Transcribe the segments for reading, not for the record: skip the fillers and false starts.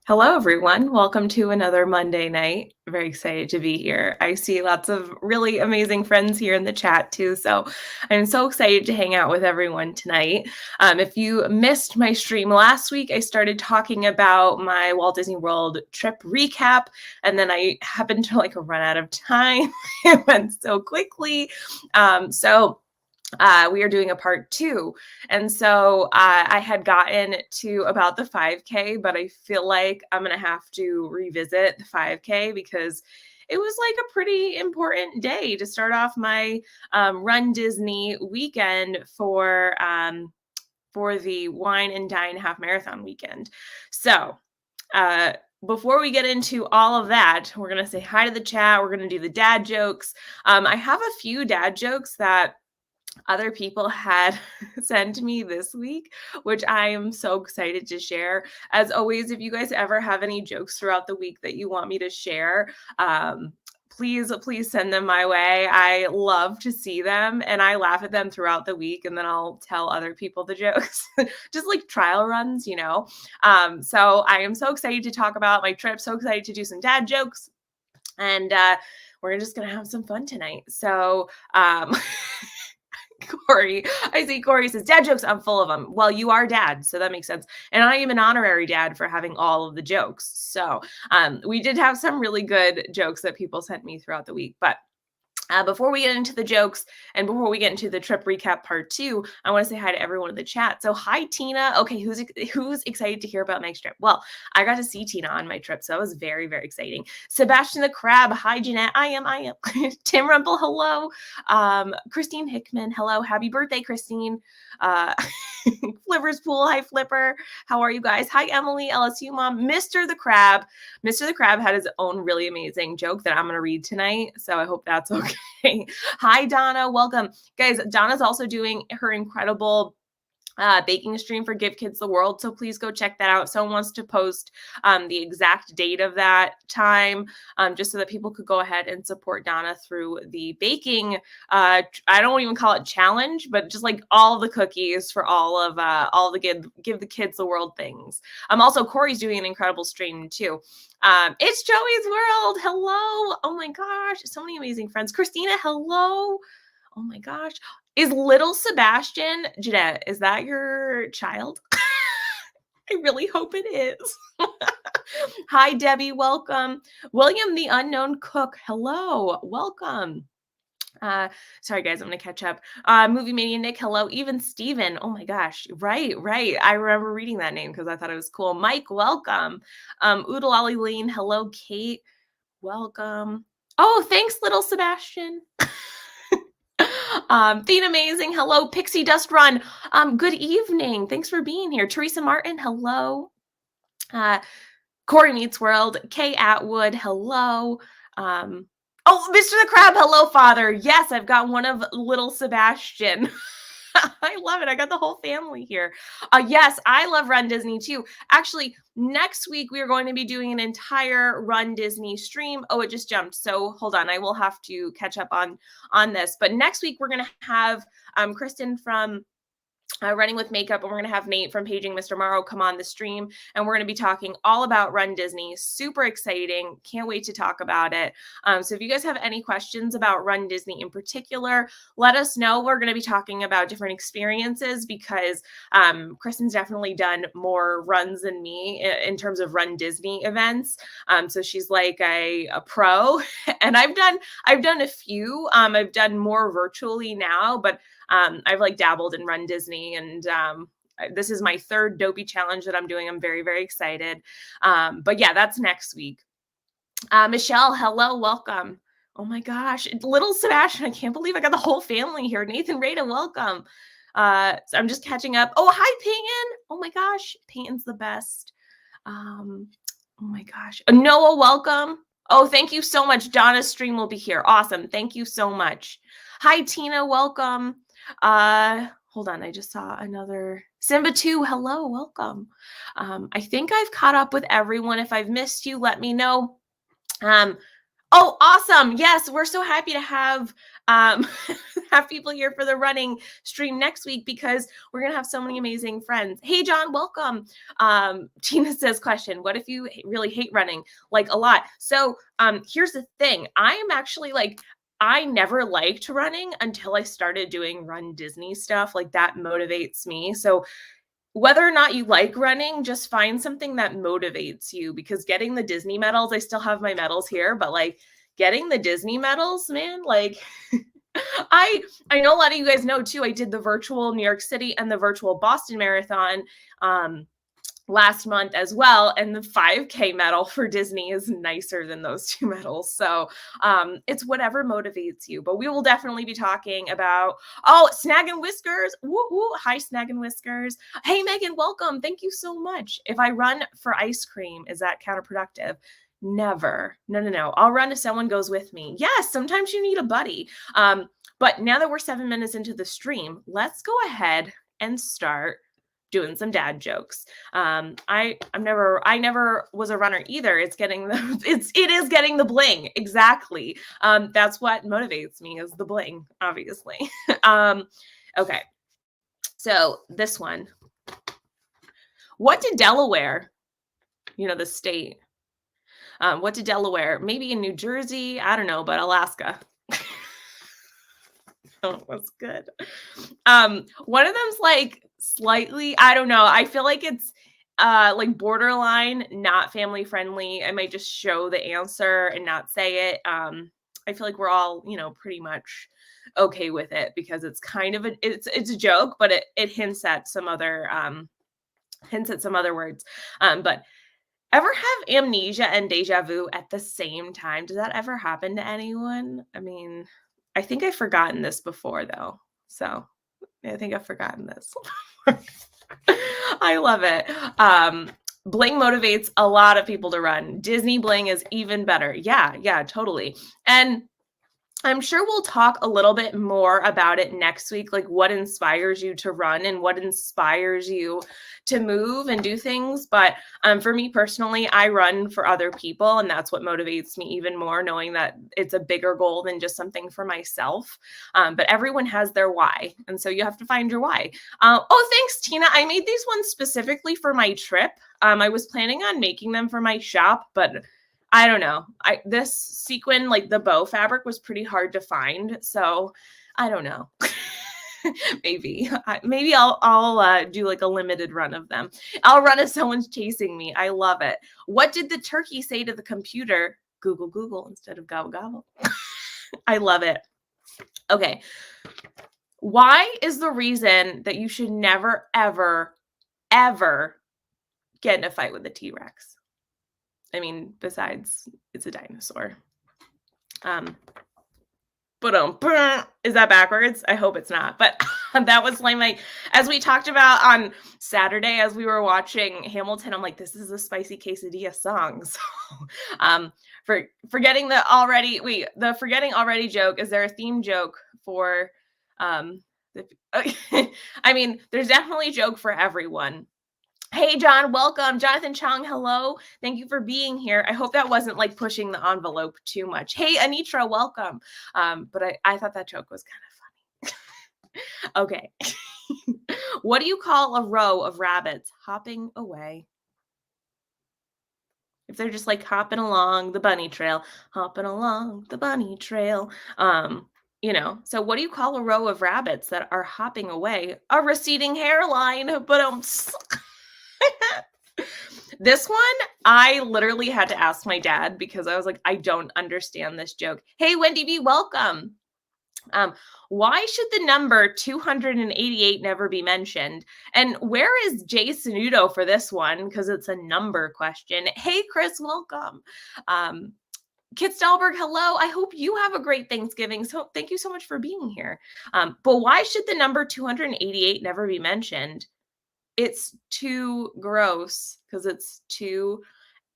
Hello, everyone. Welcome to another Monday night. Very excited to be here. I see lots of really amazing friends here in the chat too. So I'm so excited to hang out with everyone tonight. If you missed my stream last week, I started talking about my Walt Disney World trip recap, and then I happened to run out of time. It went so quickly. We are doing a part two. And so I had gotten to about the 5K, but I feel like I'm going to have to revisit the 5K because it was like a pretty important day to start off my Run Disney weekend for the Wine and Dine Half Marathon weekend. So, before we get into all of that, we're going to say hi to the chat. We're going to do the dad jokes. I have a few dad jokes that other people had sent me this week, which I am so excited to share. As always, if you guys ever have any jokes throughout the week that you want me to share, please send them my way. I love to see them and I laugh at them throughout the week, and then I'll tell other people the jokes, just like trial runs. So I am so excited to talk about my trip, so excited to do some dad jokes, and we're just gonna have some fun tonight. So Corey, I see Corey says, dad jokes, I'm full of them. Well, you are dad, so that makes sense. And I am an honorary dad for having all of the jokes. So we did have some really good jokes that people sent me throughout the week. But before we get into the jokes and before we get into the trip recap part two, I want to say hi to everyone in the chat. So hi, Tina. Okay, who's excited to hear about Meg's trip? Well, I got to see Tina on my trip, so that was very, very exciting. Sebastian the Crab. Hi, Jeanette. I am. Tim Rumple. Hello. Christine Hickman. Hello. Happy birthday, Christine. Flipper's Pool. Hi, Flipper. How are you guys? Hi, Emily. LSU mom. Mr. the Crab. Mr. the Crab had his own really amazing joke that I'm going to read tonight, so I hope that's okay. Hi, Donna. Welcome. Guys, Donna's also doing her incredible baking stream for Give Kids the World. So please go check that out. Someone wants to post the exact date of that time, just so that people could go ahead and support Donna through the baking. I don't even call it challenge, but just like all the cookies for all the Give the Kids the World things. Also, Corey's doing an incredible stream too. It's Joey's World. Hello. Oh my gosh. So many amazing friends. Christina, hello. Oh my gosh. Is little Sebastian, Jeanette, is that your child? I really hope it is. Hi, Debbie. Welcome. William, the unknown cook. Hello. Welcome. Sorry, guys. I'm going to catch up. Movie Mania Nick. Hello. Even Steven. Oh my gosh. Right. I remember reading that name because I thought it was cool. Mike, welcome. Oodalali Lane. Hello, Kate. Welcome. Oh, thanks, little Sebastian. Thene Amazing, hello. Pixie Dust Run, good evening. Thanks for being here. Teresa Martin, hello. Corey Meets World, Kay Atwood, hello. Oh, Mr. the Crab, hello, Father. Yes, I've got one of little Sebastian. I love it. I got the whole family here. Yes, I love Run Disney too. Actually, next week we are going to be doing an entire Run Disney stream. Oh, it just jumped. So hold on. I will have to catch up on this. But next week we're going to have Kristen from Running with Makeup, and we're going to have Nate from Paging Mr. Morrow come on the stream, and we're going to be talking all about Run Disney. Super exciting. Can't wait to talk about it. So if you guys have any questions about Run Disney in particular, let us know. We're going to be talking about different experiences because Kristen's definitely done more runs than me in terms of Run Disney events. So she's like a pro, and I've done a few. I've done more virtually now, but I've dabbled in Run Disney, and this is my third Dopey challenge that I'm doing. I'm very, very excited. But yeah, that's next week. Michelle, hello, welcome. Oh my gosh, little Sebastian, I can't believe I got the whole family here. Nathan Rada, welcome. So I'm just catching up. Oh, hi, Peyton. Oh my gosh, Peyton's the best. Oh my gosh. Noah, welcome. Oh, thank you so much. Donna's stream will be here. Awesome. Thank you so much. Hi, Tina. Welcome. Hold on. I just saw another Simba 2. Hello. Welcome. I think I've caught up with everyone. If I've missed you, let me know. Oh, awesome. Yes, we're so happy to have have people here for the running stream next week because we're gonna have so many amazing friends. Hey John, welcome. Tina says question, what if you really hate running? Like a lot. So here's the thing. I am actually like I never liked running until I started doing Run Disney stuff. Like that motivates me. So whether or not you like running, just find something that motivates you because getting the Disney medals, I still have my medals here, but like getting the Disney medals, man, like I I know a lot of you guys know too. I did the virtual New York City and the virtual Boston Marathon. Last month as well. And the 5K medal for Disney is nicer than those two medals. So it's whatever motivates you. But we will definitely be talking about, oh, Snag and Whiskers. Woo woo. Hi, Snag and Whiskers. Hey, Megan, welcome. Thank you so much. If I run for ice cream, is that counterproductive? Never. No, no, no. I'll run if someone goes with me. Yes, sometimes you need a buddy. But now that we're 7 minutes into the stream, let's go ahead and start doing some dad jokes. I never was a runner either. It's getting the it is getting the bling. Exactly. That's what motivates me is the bling, obviously. Okay. So this one. What did Delaware, the state, what did Delaware, maybe in New Jersey, I don't know, but Alaska. Oh, that's good. One of them's like slightly, I don't know. I feel like it's like borderline, not family friendly. I might just show the answer and not say it. I feel like we're all, pretty much okay with it because it's kind of it's a joke, but it hints at some other words. But ever have amnesia and deja vu at the same time? Does that ever happen to anyone? I mean, I think I've forgotten this before though. So I think I've forgotten this. I love it. Bling motivates a lot of people to run. Disney bling is even better. Yeah, totally. And I'm sure we'll talk a little bit more about it next week, like what inspires you to run and what inspires you to move and do things. But for me personally, I run for other people, and that's what motivates me even more, knowing that it's a bigger goal than just something for myself. But everyone has their why, and so you have to find your why. Oh, thanks, Tina. I made these ones specifically for my trip. I was planning on making them for my shop, but I don't know. This sequin, like the bow fabric, was pretty hard to find, so I don't know. maybe I'll do like a limited run of them. I'll run if someone's chasing me. I love it. What did the turkey say to the computer? Google instead of gobble gobble. I love it. Okay. Why is the reason that you should never, ever, ever get in a fight with a T-Rex? I mean, besides it's a dinosaur. Is that backwards? I hope it's not. But that was like as we talked about on Saturday as we were watching Hamilton, I'm like, this is a spicy quesadilla song. So forgetting the forgetting already joke, is there a theme joke for I mean, there's definitely a joke for everyone. Hey, John, welcome. Jonathan Chong, hello. Thank you for being here. I hope that wasn't like pushing the envelope too much. Hey, Anitra, welcome. But I thought that joke was kind of funny. Okay. What do you call a row of rabbits hopping away? If they're just like hopping along the bunny trail, hopping along the bunny trail. So what do you call a row of rabbits that are hopping away? A receding hairline. But this one, I literally had to ask my dad because I was like, I don't understand this joke. Hey, Wendy B, welcome. Why should the number 288 never be mentioned? And where is Jay Sanudo for this one? Because it's a number question. Hey, Chris, welcome. Kit Stahlberg, hello. I hope you have a great Thanksgiving. So thank you so much for being here. But why should the number 288 never be mentioned? It's too gross because it's too.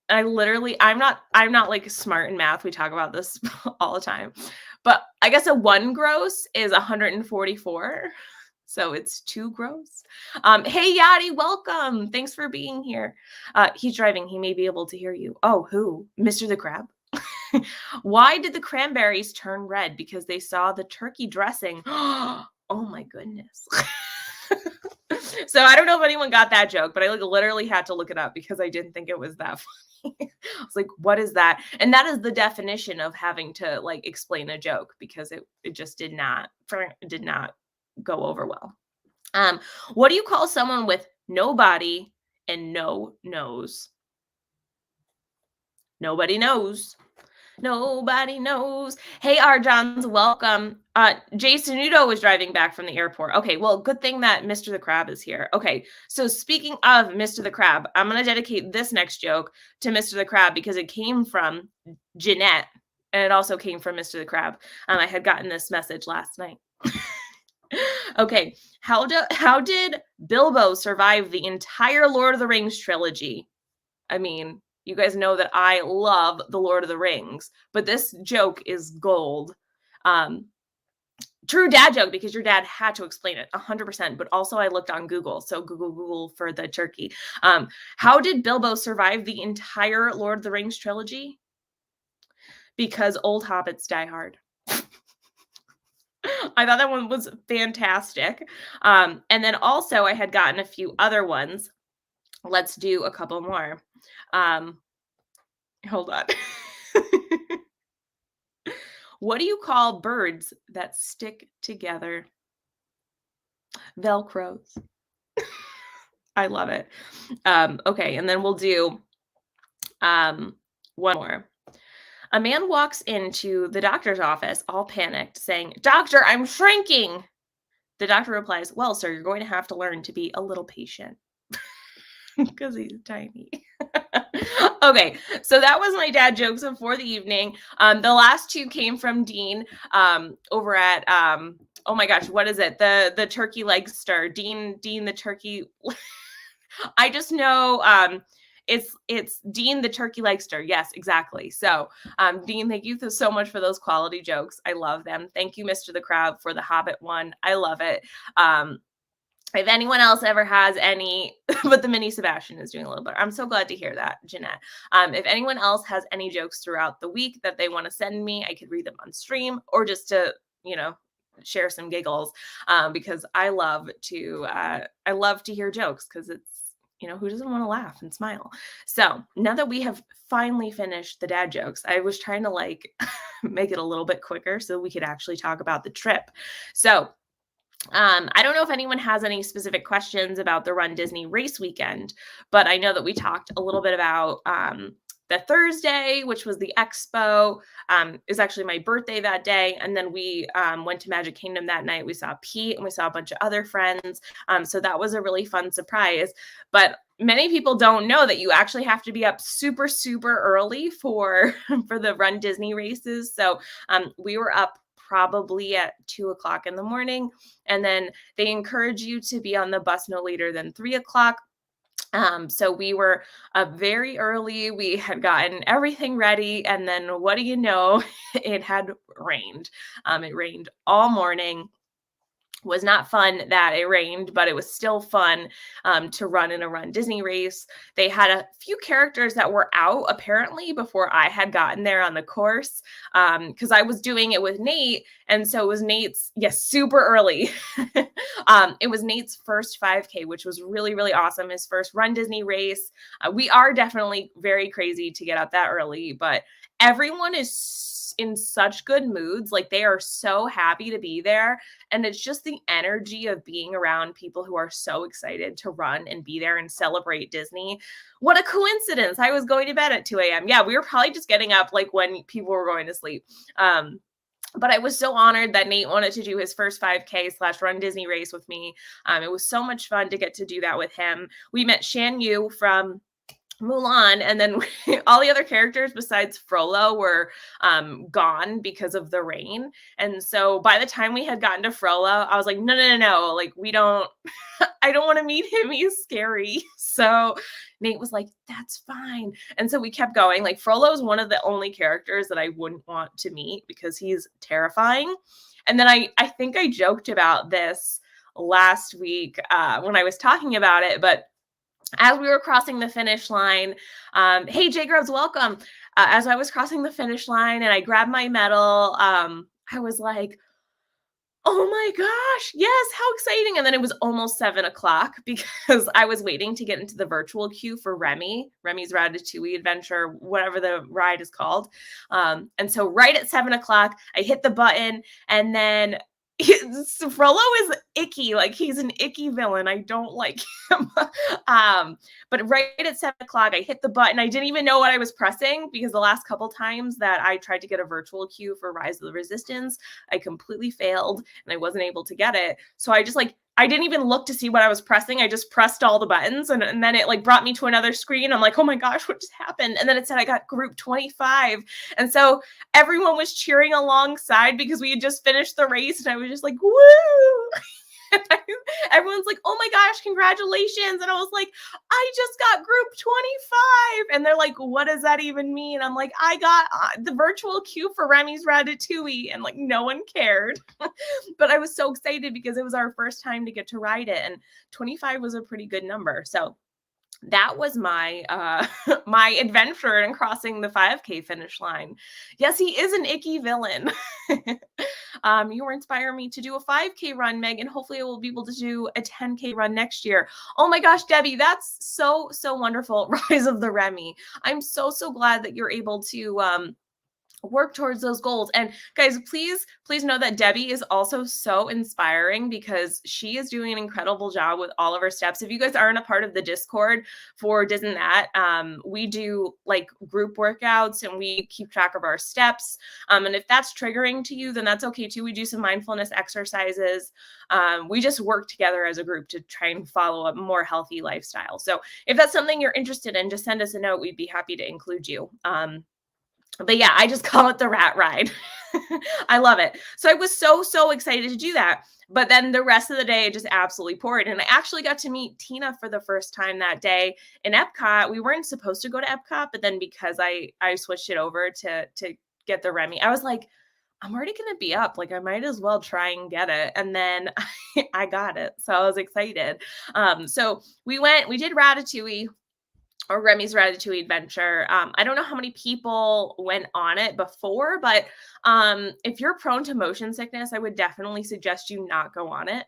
I'm not like smart in math. We talk about this all the time. But I guess a 1 gross is 144. So it's too gross. Hey, Yadi, welcome. Thanks for being here. He's driving. He may be able to hear you. Oh, who? Mr. the Crab? Why did the cranberries turn red? Because they saw the turkey dressing. Oh my goodness. So I don't know if anyone got that joke, but I like literally had to look it up because I didn't think it was that funny. I was like, what is that? And that is the definition of having to like explain a joke because it just did not go over well. Um, what do you call someone with no body and no nose? Nobody knows. Nobody knows. Hey, R. Johns, welcome. Jason Udo was driving back from the airport. Okay, well, good thing that Mr. the Crab is here. Okay, so speaking of Mr. the Crab, I'm going to dedicate this next joke to Mr. the Crab because it came from Jeanette and it also came from Mr. the Crab. I had gotten this message last night. Okay, how did Bilbo survive the entire Lord of the Rings trilogy? I mean, you guys know that I love The Lord of the Rings, but this joke is gold. Um, True dad joke because your dad had to explain it 100%, but also I looked on Google. So Google for the turkey. How did Bilbo survive the entire Lord of the Rings trilogy? Because old hobbits die hard. I thought that one was fantastic. And then also I had gotten a few other ones. Let's do a couple more. Hold on. What do you call birds that stick together? Velcros. I love it. Okay, and then we'll do one more. A man walks into the doctor's office all panicked, saying, "Doctor, I'm shrinking." The doctor replies, "Well, sir, you're going to have to learn to be a little patient." Because he's tiny. Okay, so that was my dad jokes for the evening. The last two came from Dean over at oh my gosh, what is it? The turkey leg stir. Dean the turkey. I just know it's Dean the turkey leg stir. Yes, exactly. So Dean, thank you so much for those quality jokes. I love them. Thank you, Mr. the Crab, for the Hobbit one. I love it. If anyone else ever has any, but the mini Sebastian is doing a little better. I'm so glad to hear that, Jeanette. If anyone else has any jokes throughout the week that they want to send me, I could read them on stream or just to, share some giggles because I love to hear jokes because it's, who doesn't want to laugh and smile? So now that we have finally finished the dad jokes, I was trying to like make it a little bit quicker so we could actually talk about the trip. So I don't know if anyone has any specific questions about the Run Disney race weekend, but I know that we talked a little bit about the Thursday, which was the expo. It was actually my birthday that day. And then we went to Magic Kingdom that night. We saw Pete and we saw a bunch of other friends. So that was a really fun surprise. But many people don't know that you actually have to be up super, super early for the Run Disney races. So we were up probably at 2:00 in the morning. And then they encourage you to be on the bus no later than 3:00. So we were up very early. We had gotten everything ready. And then what do you know? It had rained. It rained all morning. Was not fun that it rained, but it was still fun to run in a Run Disney race. They had a few characters that were out apparently before I had gotten there on the course because I was doing it with Nate. And so it was Nate's, yes, super early. It was Nate's first 5K, which was really, really awesome. His first Run Disney race. We are definitely very crazy to get up that early, but everyone is in such good moods. Like they are so happy to be there. And it's just the energy of being around people who are so excited to run and be there and celebrate Disney. What a coincidence. I was going to bed at 2 a.m. Yeah, we were probably just getting up like when people were going to sleep. But I was so honored that Nate wanted to do his first 5K/Run Disney race with me. It was so much fun to get to do that with him. We met Shan Yu from Mulan, and then all the other characters besides Frollo were gone because of the rain. And so by the time we had gotten to Frollo, I was like, no, like we don't, I don't want to meet him. He's scary. So Nate was like, that's fine. And so we kept going. Like Frollo is one of the only characters that I wouldn't want to meet because he's terrifying. And then I think I joked about this last week when I was talking about it, but as we were crossing the finish line, hey, Jay Groves, welcome. as I was crossing the finish line and I grabbed my medal, I was like, oh my gosh, yes, how exciting. And then it was almost 7 o'clock because I was waiting to get into the virtual queue for Remy's Ratatouille Adventure, whatever the ride is called. And so right at 7 o'clock, I hit the button, and then Frollo is icky, like he's an icky villain. I don't like him. But right at 7 o'clock, I hit the button. I didn't even know what I was pressing because the last couple times that I tried to get a virtual queue for Rise of the Resistance, I completely failed and I wasn't able to get it. So I just like, I didn't even look to see what I was pressing. I just pressed all the buttons, and then it like brought me to another screen. I'm like, oh my gosh, what just happened? And then it said I got group 25. And so everyone was cheering alongside because we had just finished the race. And I was just like, woo. Everyone's like, oh my gosh, congratulations. And I was like, I just got group 25. And they're like, what does that even mean? I'm like, I got the virtual queue for Remy's Ratatouille. And like, no one cared. But I was so excited because it was our first time to get to ride it. And 25 was a pretty good number. So that was my my adventure in crossing the 5K finish line. Yes, he is an icky villain. You were inspiring me to do a 5K run, Megan. Hopefully I will be able to do a 10K run next year. Oh my gosh, Debbie, that's so wonderful. Rise of the Remy. I'm so glad that you're able to work towards those goals. And guys, please know that Debbie is also so inspiring because she is doing an incredible job with all of her steps. If you guys aren't a part of the Discord for Disney That, we do like group workouts and we keep track of our steps. And if that's triggering to you, then that's okay too. We do some mindfulness exercises. We just work together as a group to try and follow a more healthy lifestyle. So if that's something you're interested in, just send us a note. We'd be happy to include you. But yeah, I just call it the rat ride. I love it. So I was so excited to do that. But then the rest of the day, it just absolutely poured. And I actually got to meet Tina for the first time that day in Epcot. We weren't supposed to go to Epcot, but then because I switched it over to get the Remy, I was like, I'm already going to be up. Like, I might as well try and get it. And then I got it. So I was excited. So we did Ratatouille, or Remy's Ratatouille Adventure. I don't know how many people went on it before, but if you're prone to motion sickness, I would definitely suggest you not go on it.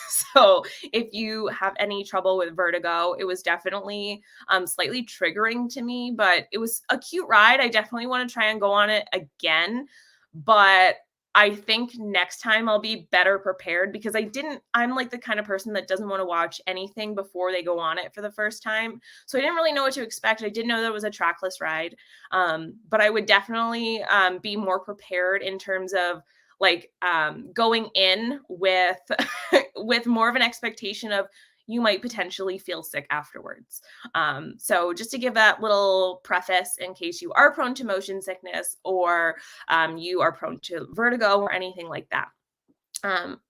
So if you have any trouble with vertigo, it was definitely slightly triggering to me, but it was a cute ride. I definitely want to try and go on it again, but I think next time I'll be better prepared because I'm like the kind of person that doesn't want to watch anything before they go on it for the first time. So I didn't really know what to expect. I didn't know that it was a trackless ride. But I would definitely be more prepared in terms of like going in with with more of an expectation of you might potentially feel sick afterwards. So just to give that little preface in case you are prone to motion sickness or you are prone to vertigo or anything like that.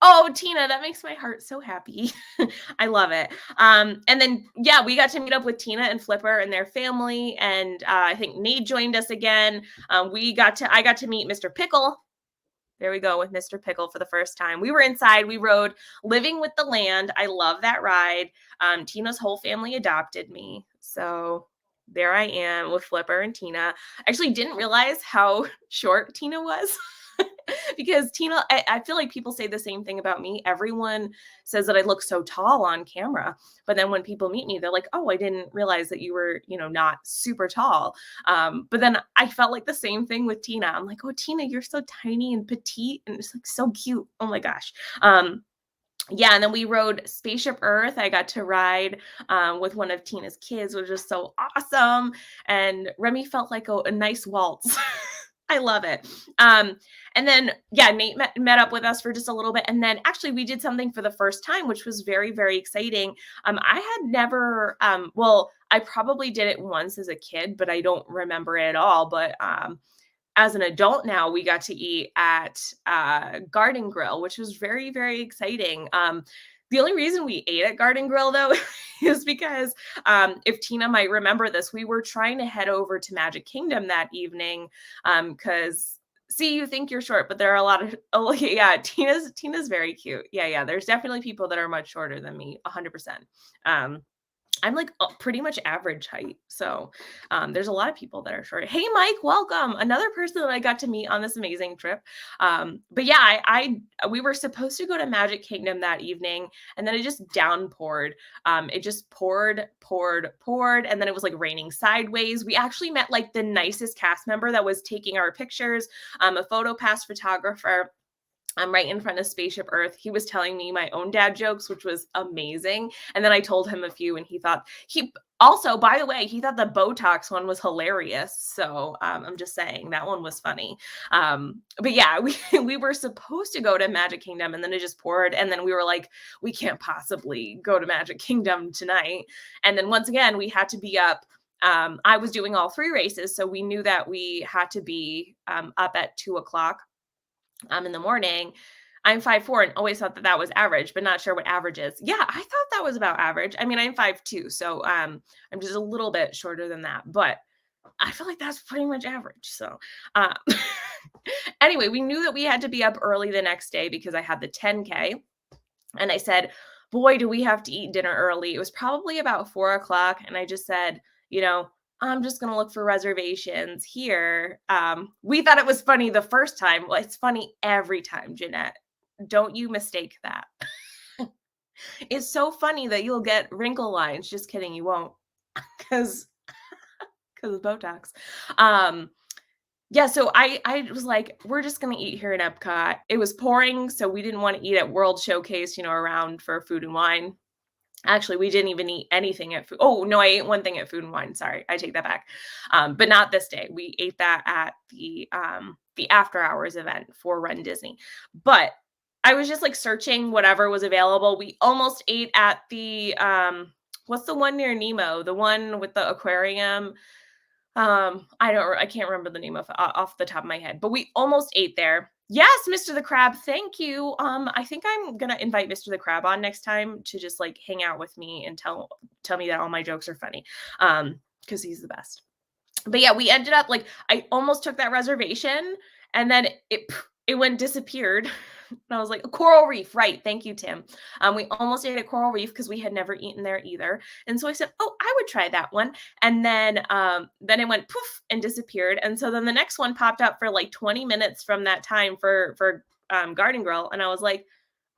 Oh, Tina, that makes my heart so happy. I love it. And then, yeah, we got to meet up with Tina and Flipper and their family. And I think Nate joined us again. I got to meet Mr. Pickle. There we go with Mr. Pickle for the first time. We were inside. We rode Living with the Land. I love that ride. Tina's whole family adopted me. So there I am with Flipper and Tina. I actually didn't realize how short Tina was. Because Tina, I feel like people say the same thing about me. Everyone says that I look so tall on camera, but then when people meet me, they're like, oh, I didn't realize that you were, not super tall. But then I felt like the same thing with Tina. I'm like, oh, Tina, you're so tiny and petite and it's like so cute. Oh my gosh. Yeah, and then we rode Spaceship Earth. I got to ride with one of Tina's kids, which was so awesome. And Remy felt like a nice waltz. I love it. And then, yeah, Nate met up with us for just a little bit. And then actually we did something for the first time, which was very, very exciting. I had never, well, I probably did it once as a kid, but I don't remember it at all. But as an adult now, we got to eat at Garden Grill, which was very, very exciting. The only reason we ate at Garden Grill, though, is because if Tina might remember this, we were trying to head over to Magic Kingdom that evening because, see, you think you're short, but there are a lot of, yeah, Tina's very cute. Yeah, there's definitely people that are much shorter than me, 100%. I'm like pretty much average height. So there's a lot of people that are short. Hey, Mike, welcome. Another person that I got to meet on this amazing trip. But yeah, we were supposed to go to Magic Kingdom that evening, and then it just downpoured. It just poured, and then it was like raining sideways. We actually met like the nicest cast member that was taking our pictures, a photo pass photographer. I'm right in front of Spaceship Earth. He was telling me my own dad jokes, which was amazing. And then I told him a few, and he also, by the way, he thought the Botox one was hilarious. So I'm just saying that one was funny. But yeah, we were supposed to go to Magic Kingdom, and then it just poured. And then we were like, we can't possibly go to Magic Kingdom tonight. And then once again, we had to be up. I was doing all 3 races, so we knew that we had to be up at 2 o'clock in the morning. I'm 5'4" and always thought that that was average, but not sure what average is. Yeah, I thought that was about average. I mean, I'm 5'2", so I'm just a little bit shorter than that, but I feel like that's pretty much average. So uh, anyway, we knew that we had to be up early the next day because I had the 10K. And I said, boy, do we have to eat dinner early. It was probably about 4 o'clock. And I just said, I'm just going to look for reservations here. We thought it was funny the first time. Well, it's funny every time, Jeanette. Don't you mistake that. It's so funny that you'll get wrinkle lines. Just kidding, you won't. Because of Botox. Yeah, so I was like, we're just gonna eat here in Epcot. It was pouring, so we didn't want to eat at World Showcase, around for food and wine. Actually, we didn't even eat anything at food. Oh no, I ate one thing at Food and Wine. Sorry, I take that back. But not this day. We ate that at the after hours event for Run Disney. But I was just like searching whatever was available. We almost ate at the what's the one near Nemo? The one with the aquarium. I can't remember the name of off the top of my head, but we almost ate there. Yes, Mr. the Crab, thank you. I think I'm gonna invite Mr. the Crab on next time to just like hang out with me and tell me that all my jokes are funny. Because he's the best. But yeah, we ended up like I almost took that reservation, and then it went disappeared. And I was like, Coral Reef, right? Thank you, Tim. We almost ate at Coral Reef because we had never eaten there either. And so I said, oh, I would try that one. And then it went poof and disappeared. And so then the next one popped up for like 20 minutes from that time for Garden Grill. And I was like,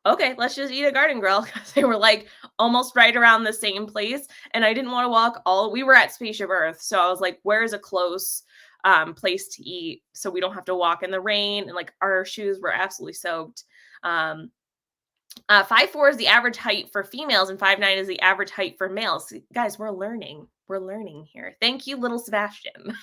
okay, let's just eat a Garden Grill because they were like almost right around the same place. And I didn't want to walk we were at Spaceship Earth. So I was like, where's a close place to eat so we don't have to walk in the rain? And like our shoes were absolutely soaked. 5'4" is the average height for females and 5'9" is the average height for males. Guys, we're learning here. Thank you, little Sebastian.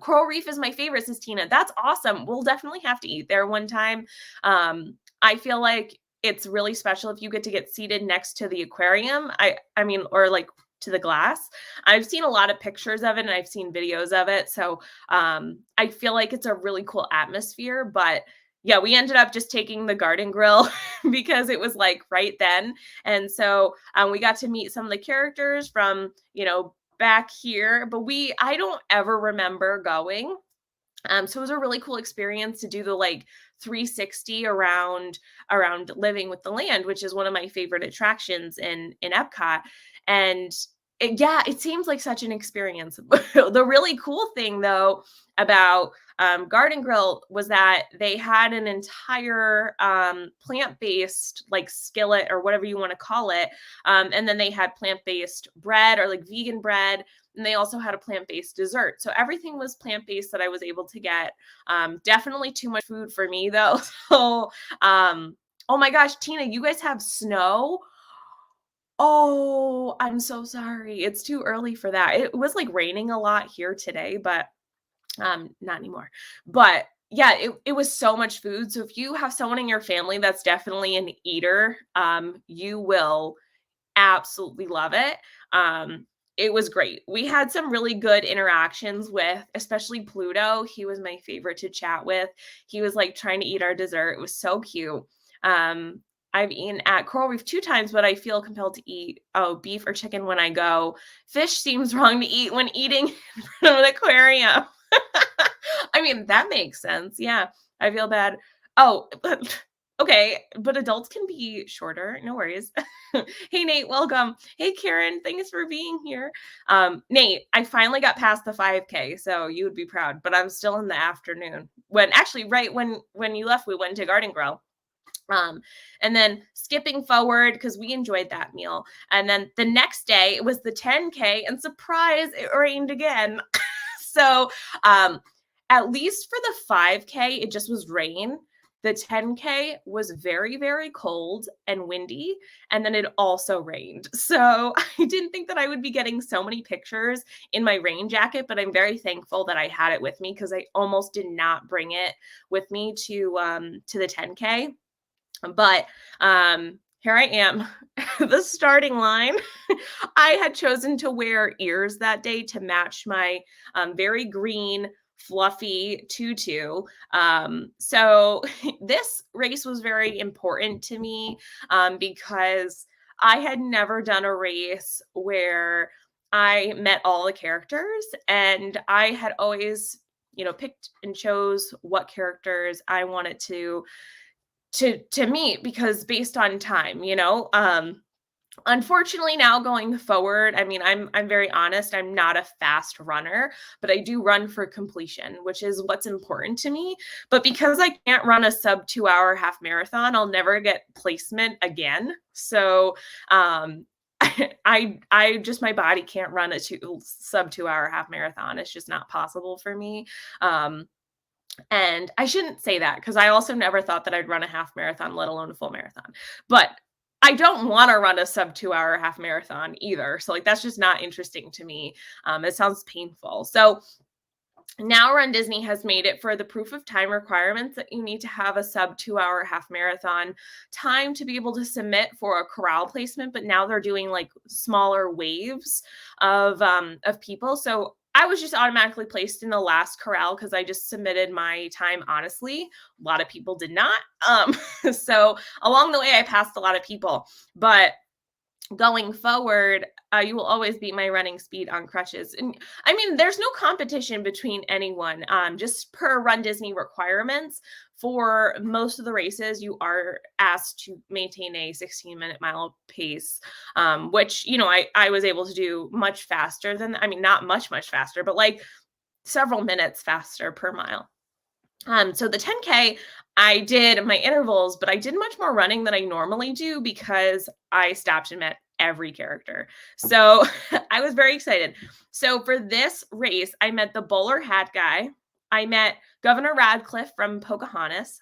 Coral Reef is my favorite, says Tina. That's awesome. We'll definitely have to eat there one time. I feel like it's really special if you get seated next to the aquarium. I mean, or like to the glass. I've seen a lot of pictures of it and I've seen videos of it. So I feel like it's a really cool atmosphere. But yeah, we ended up just taking the Garden Grill because it was like right then. And so we got to meet some of the characters from, back here. But I don't ever remember going. So it was a really cool experience to do the like 360 around Living with the Land, which is one of my favorite attractions in Epcot. And it seems like such an experience. The really cool thing though about Garden Grill was that they had an entire plant-based like skillet or whatever you want to call it. And then they had plant-based bread or like vegan bread. And they also had a plant-based dessert. So everything was plant-based that I was able to get. Definitely too much food for me though. So, oh my gosh, Tina, you guys have snow? Oh, I'm so sorry. It's too early for that. It was like raining a lot here today, but not anymore. But yeah, it was so much food. So if you have someone in your family that's definitely an eater, you will absolutely love it. It was great. We had some really good interactions with, especially Pluto. He was my favorite to chat with. He was like trying to eat our dessert. It was so cute. I've eaten at Coral Reef 2 times, but I feel compelled to eat beef or chicken when I go. Fish seems wrong to eat when eating in front of an aquarium. I mean, that makes sense. Yeah, I feel bad. Oh, Okay, but adults can be shorter, no worries. Hey, Nate, welcome. Hey, Karen, thanks for being here. Nate, I finally got past the 5K, so you would be proud, but I'm still in the afternoon. When actually, right when you left, we went to Garden Grill. And then skipping forward because we enjoyed that meal. And then the next day it was the 10K, and surprise, it rained again. So at least for the 5K, it just was rain. The 10K was very, very cold and windy, and then it also rained. So I didn't think that I would be getting so many pictures in my rain jacket, but I'm very thankful that I had it with me because I almost did not bring it with me to the 10K. But here I am, the starting line. I had chosen to wear ears that day to match my very green, fluffy tutu. So this race was very important to me because I had never done a race where I met all the characters, and I had always, picked and chose what characters I wanted to meet because based on time, unfortunately now going forward, I mean, I'm very honest, I'm not a fast runner, but I do run for completion, which is what's important to me. But because I can't run a sub 2 hour half marathon, I'll never get placement again. So I just, my body can't run a sub 2 hour half marathon. It's just not possible for me. And I shouldn't say that because I also never thought that I'd run a half marathon, let alone a full marathon. But I don't want to run a sub 2 hour half marathon either. So, like, that's just not interesting to me. It sounds painful. So, now Run Disney has made it for the proof of time requirements that you need to have a sub 2 hour half marathon time to be able to submit for a corral placement. But now they're doing like smaller waves of people. So I was just automatically placed in the last corral because I just submitted my time honestly. A lot of people did not. So along the way, I passed a lot of people. But going forward, you will always beat my running speed on crutches. And I mean, there's no competition between anyone. Just per Run Disney requirements, for most of the races, you are asked to maintain a 16-minute mile pace, which, I was able to do much faster than, I mean, not much faster, but like several minutes faster per mile. So the 10K, I did my intervals, but I did much more running than I normally do because I stopped and met every character. So I was very excited. So for this race, I met the bowler hat guy. I met Governor Radcliffe from Pocahontas.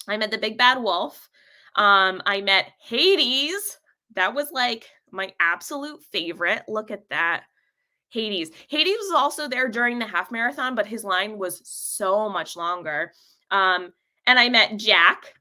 I met the big bad wolf. I met Hades. That was like my absolute favorite. Look at that. Hades. Hades was also there during the half marathon, but his line was so much longer. And I met Jack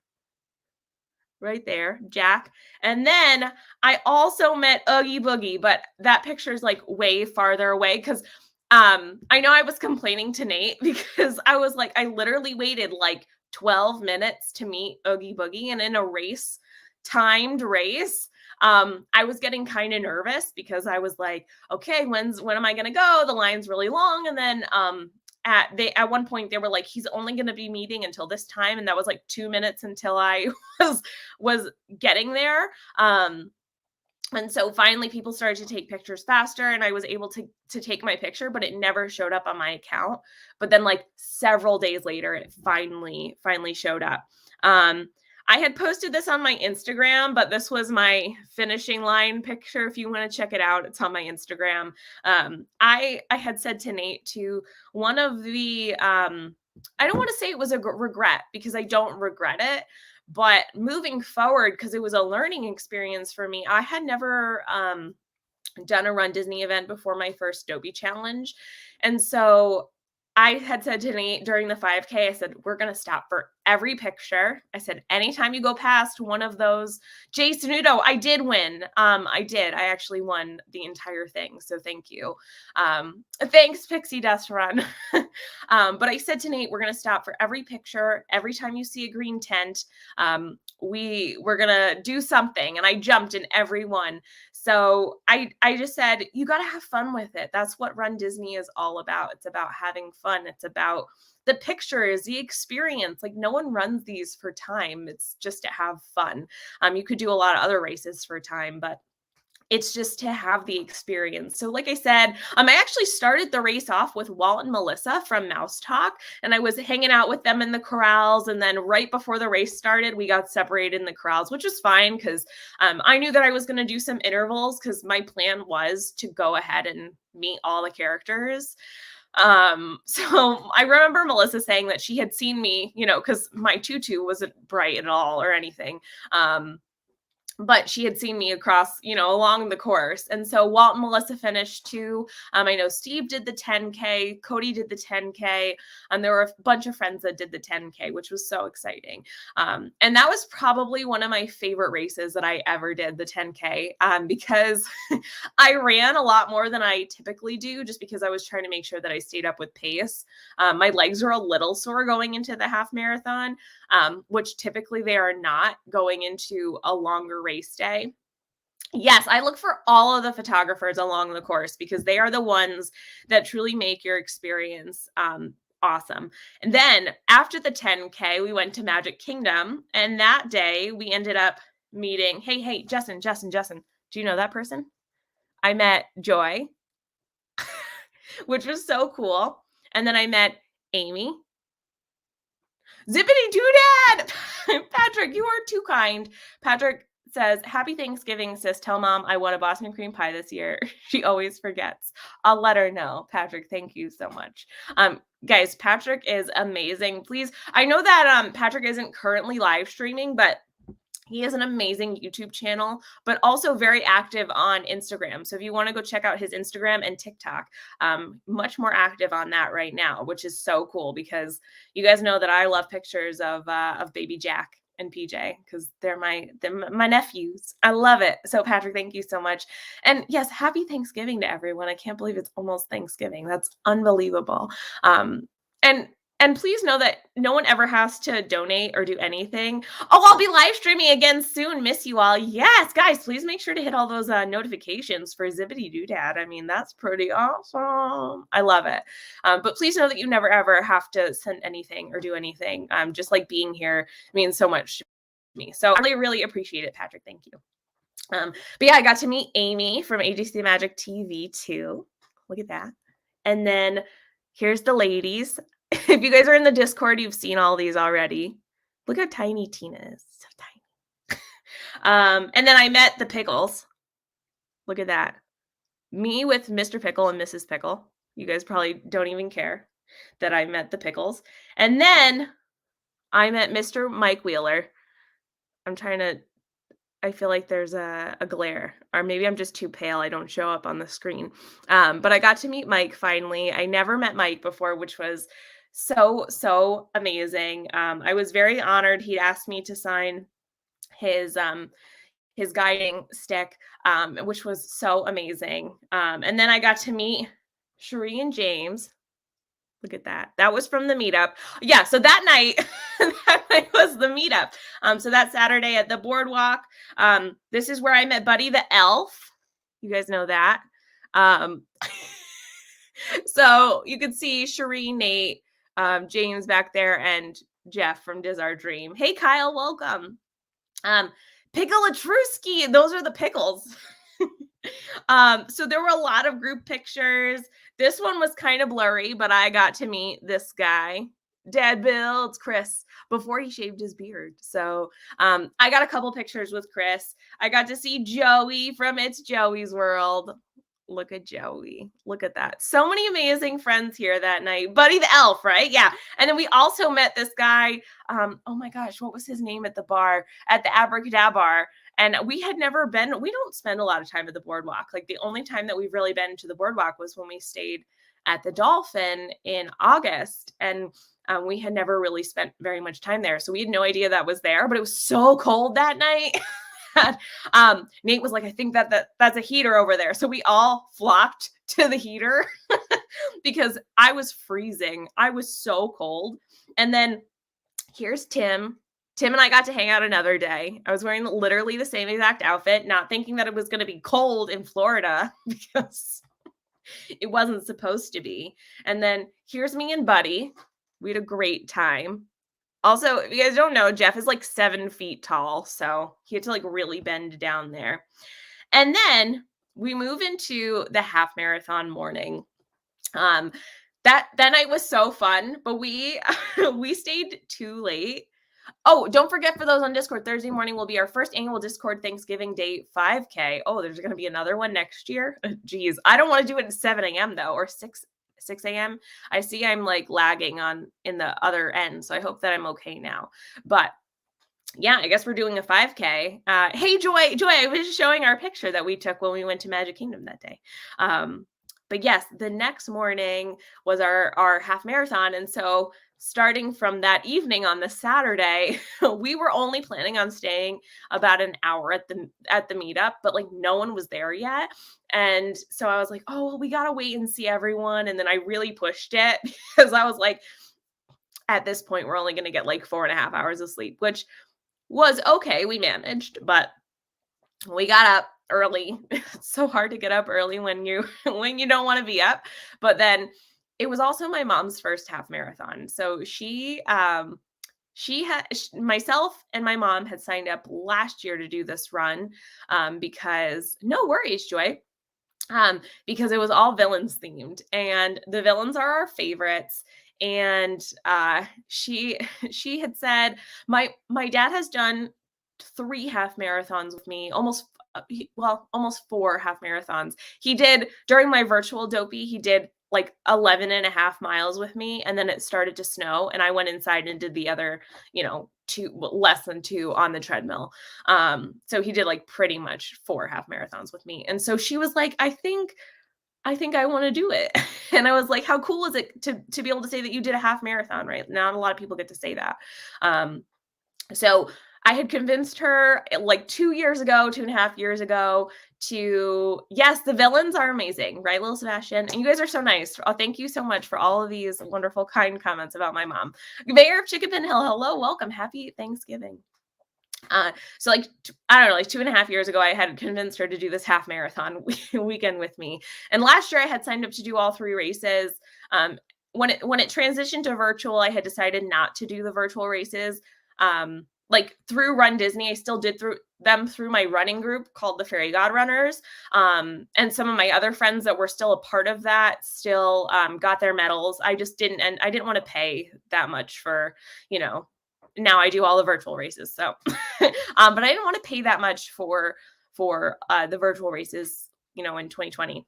right there, Jack. And then I also met Oogie Boogie, but that picture is like way farther away because I know I was complaining to Nate because I was like, I literally waited like 12 minutes to meet Oogie Boogie. And in a race, timed race, I was getting kind of nervous because I was like, okay, when am I going to go? The line's really long. And then at one point they were like, he's only going to be meeting until this time. And that was like 2 minutes until I was getting there. And so finally people started to take pictures faster and I was able to take my picture, but it never showed up on my account. But then like several days later, it finally showed up. I had posted this on my Instagram, but this was my finishing line picture. If you want to check it out, it's on my Instagram. I had said to Nate, to one of the, I don't want to say it was a regret because I don't regret it, but moving forward, because it was a learning experience for me, I had never done a Run Disney event before my first Dopey Challenge. And so I had said to Nate during the 5K, I said, we're going to stop for every picture. I said, anytime you go past one of those, Jason Udo, I did win. I did. I actually won the entire thing. So thank you. Thanks, Pixie Dust Run. But I said to Nate, we're going to stop for every picture. Every time you see a green tent, we're going to do something. And I jumped in every one. So I just said, you got to have fun with it. That's what Run Disney is all about. It's about having fun. It's about the pictures, the experience. Like, no one runs these for time. It's just to have fun. You could do a lot of other races for time, but it's just to have the experience. So like I said, I actually started the race off with Walt and Melissa from Mouse Talk, and I was hanging out with them in the corrals. And then right before the race started, we got separated in the corrals, which was fine because I knew that I was going to do some intervals because my plan was to go ahead and meet all the characters. So I remember Melissa saying that she had seen me, because my tutu wasn't bright at all or anything. But she had seen me across, along the course. And so Walt and Melissa finished too. I know Steve did the 10K, Cody did the 10K, and there were a bunch of friends that did the 10K, which was so exciting. And that was probably one of my favorite races that I ever did, the 10K, because I ran a lot more than I typically do, just because I was trying to make sure that I stayed up with pace. My legs were a little sore going into the half marathon, which typically they are not going into a longer race day. Yes, I look for all of the photographers along the course because they are the ones that truly make your experience awesome. And then after the 10K, we went to Magic Kingdom, and that day we ended up meeting, hey, Justin, do you know that person? I met Joy, which was so cool. And then I met Amy. Zippity doodad! Patrick, you are too kind. Patrick says, happy Thanksgiving, sis. Tell mom I want a Boston cream pie this year. She always forgets. I'll let her know. Patrick, thank you so much. Guys, Patrick is amazing. Please, I know that Patrick isn't currently live streaming, but he has an amazing YouTube channel, but also very active on Instagram. So if you want to go check out his Instagram and TikTok, much more active on that right now, which is so cool because you guys know that I love pictures of baby Jack and PJ because they're my nephews. I love it. So Patrick, thank you so much. And yes, happy Thanksgiving to everyone. I can't believe it's almost Thanksgiving. That's unbelievable. And please know that no one ever has to donate or do anything. Oh, I'll be live streaming again soon. Miss you all. Yes, guys, please make sure to hit all those notifications for Zippity Doodad. I mean, that's pretty awesome. I love it. But please know that you never, ever have to send anything or do anything. Just like being here means so much to me. So I really, really appreciate it, Patrick. Thank you. But yeah, I got to meet Amy from AGC Magic TV too. Look at that. And then here's the ladies. If you guys are in the Discord, you've seen all these already. Look how tiny Tina is. So tiny. And then I met the Pickles. Look at that. Me with Mr. Pickle and Mrs. Pickle. You guys probably don't even care that I met the Pickles. And then I met Mr. Mike Wheeler. I feel like there's a glare, or maybe I'm just too pale. I don't show up on the screen. But I got to meet Mike finally. I never met Mike before, which was so amazing. I was very honored. He'd asked me to sign his guiding stick, which was so amazing. And then I got to meet Cherie and James. Look at that. That was from the meetup. Yeah, so that night, was the meetup. So that Saturday at the boardwalk, this is where I met Buddy the elf. You guys know that. So you could see Cherie, Nate, James back there, and Jeff from Diz Our Dream. Hey, Kyle, welcome. Pickle Etrusky. Those are the pickles. So there were a lot of group pictures. This one was kind of blurry, but I got to meet this guy, Dad Builds Chris, before he shaved his beard. So I got a couple pictures with Chris. I got to see Joey from It's Joey's World. Look at Joey. Look at that. So many amazing friends here that night. Buddy the elf, right? Yeah. And then we also met this guy. Oh my gosh, what was his name at the bar? At the Abracadabra. And we had never been, we don't spend a lot of time at the boardwalk. Like the only time that we've really been to the boardwalk was when we stayed at the Dolphin in August. And we had never really spent very much time there. So we had no idea that was there, but it was so cold that night. Nate was like, I think that's a heater over there. So we all flocked to the heater because I was freezing. I was so cold. And then here's Tim. Tim and I got to hang out another day. I was wearing literally the same exact outfit, not thinking that it was going to be cold in Florida because it wasn't supposed to be. And then here's me and Buddy. We had a great time. Also, if you guys don't know, Jeff is like 7 feet tall, so he had to like really bend down there. And then we move into the half marathon morning. Um, that night was so fun, but we we stayed too late. Oh, don't forget for those on Discord, Thursday morning will be our first annual Discord Thanksgiving Day 5K. Oh, there's going to be another one next year. Geez, I don't want to do it at 7 a.m. though, or 6 a.m. I see I'm like lagging on in the other end, so I hope that I'm okay now. But yeah, I guess we're doing a 5K. Hey, Joy, I was just showing our picture that we took when we went to Magic Kingdom that day. But yes, the next morning was our half marathon, and so starting from that evening on the Saturday, we were only planning on staying about an hour at the meetup, but like no one was there yet. And so I was like, oh, well, we gotta wait and see everyone. And then I really pushed it because I was like, at this point, we're only gonna get like 4.5 hours of sleep, which was okay. We managed, but we got up early. It's so hard to get up early when you when you don't want to be up. But then it was also my mom's first half marathon. So she had myself and my mom had signed up last year to do this run because no worries, Joy. Because it was all villains themed, and the villains are our favorites. And she she had said my dad has done 3 half marathons with me, almost almost 4 half marathons. He did during my virtual dopey, he did like 11.5 miles with me, and then it started to snow and I went inside and did the other, 2 less than 2 on the treadmill. So he did like pretty much 4 half marathons with me. And so she was like, I think I want to do it. And I was like, how cool is it to be able to say that you did a half marathon, right? Not a lot of people get to say that. So I had convinced her like 2 years ago, 2.5 years ago yes, the villains are amazing, right, Little Sebastian? And you guys are so nice. Oh, thank you so much for all of these wonderful, kind comments about my mom. Mayor of Chickapin Hill, hello, welcome. Happy Thanksgiving. So like, I don't know, like 2.5 years ago, I had convinced her to do this half marathon weekend with me. And last year I had signed up to do all 3 races. When it transitioned to virtual, I had decided not to do the virtual races. Like through Run Disney, I still did through my running group called the Fairy God Runners. And some of my other friends that were still a part of that still got their medals. I just didn't, and I didn't want to pay that much for, now I do all the virtual races. So, but I didn't want to pay that much for the virtual races, in 2020.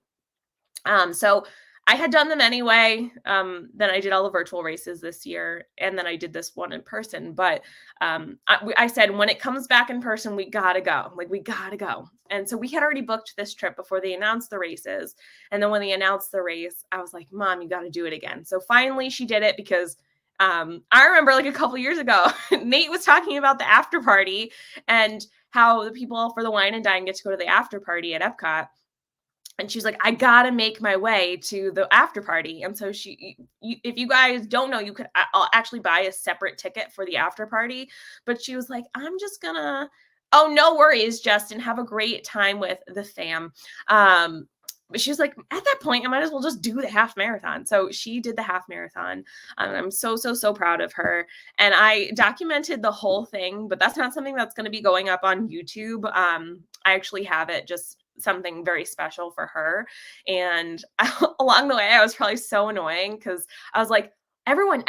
So I had done them anyway. Then I did all the virtual races this year, and then I did this one in person. But I said, when it comes back in person, we gotta go. Like, we gotta go. And so we had already booked this trip before they announced the races. And then when they announced the race, I was like, Mom, you got to do it again. So finally she did it because I remember like a couple years ago, Nate was talking about the after party and how the people for the wine and dine get to go to the after party at Epcot. And she's like, I gotta make my way to the after party. And so if you guys don't know, I'll actually buy a separate ticket for the after party. But she was like, I'm just gonna, oh, no worries, Justin, have a great time with the fam. But she was like, at that point, I might as well just do the half marathon. So she did the half marathon. I'm so, so, so proud of her. And I documented the whole thing, but that's not something that's going to be going up on YouTube. I actually have it just something very special for her. And along the way, I was probably so annoying because I was like, everyone,